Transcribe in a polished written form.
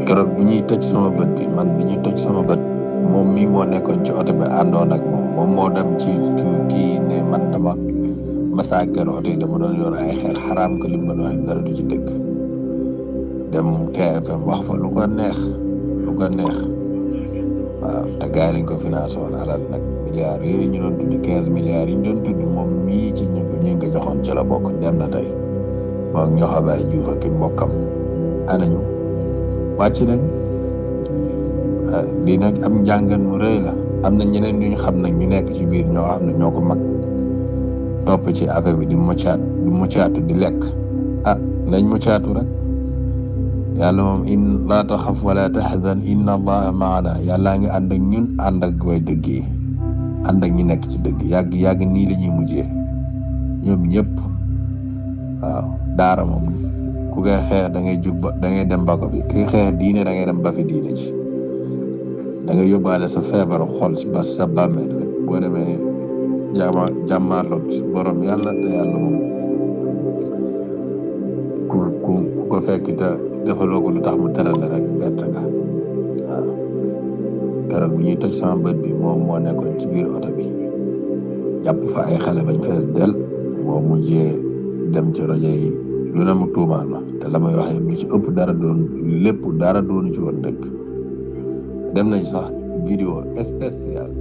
keroog bu ñuy tëj sama bët bi man bi ñuy tëj sama bët moom mii moo nekkoon ci oto bi àndoon ak moom moo dem ci kii ne man dama massacre oto yi dama doon yor ay xeer xaraam ko lim doon wax dara du ci dëgg dem TFM wax fa lu ko neex waaw te gars yi dañ ko financé woon alal nag milliards yooyu ñu doon tudd 15 milliards yi ñu doon tudd moom mii ci ñu ngi ko joxoon ci la bokk dem na tey moom ñoo xabaay juuf ak mbokkam anañu wàcc nañ lii nag am njàngan mu rëy la am na ñeneen ñu xam nag ñu nekk ci biir ñoo xam ne ñoo ko mag topp ci affaire bi di muccaatu di lekk nañ muccaatu rek yàlla moom in laa taxaf wala taxzan inna allaha maana yàllaa ngi ànd ak ñun ànd ak way dëgg yi ànd ak ñi nekk ci dëgg yàgg nii la ñuy mujjee ñoom ñëpp waaw daara moom ku koy xeex da ngay jug da ngay dem ba ko fi kuy xeex diine da ngay dem ba fi diine ci da ngay yóbbaale sa feebaru xol ci ba sa bàmmeel rek boo demee jàmmaarloog ci borom yàlla te yàlla moom ku ko fekk te defaloo ko lu tax mu teral la rek bett nga waaw keroog bu ñuy toj sama bët bi moom moo nekkoon ci biir oto bi jàpp fa ay xale bañ fees del moo mujjee dem ci rajo yi lu ne mu tuumaan ma te la may wax yëpp lu ci ëpp dara doonu ci woon dëgg dem nañ sax vidéo spéciale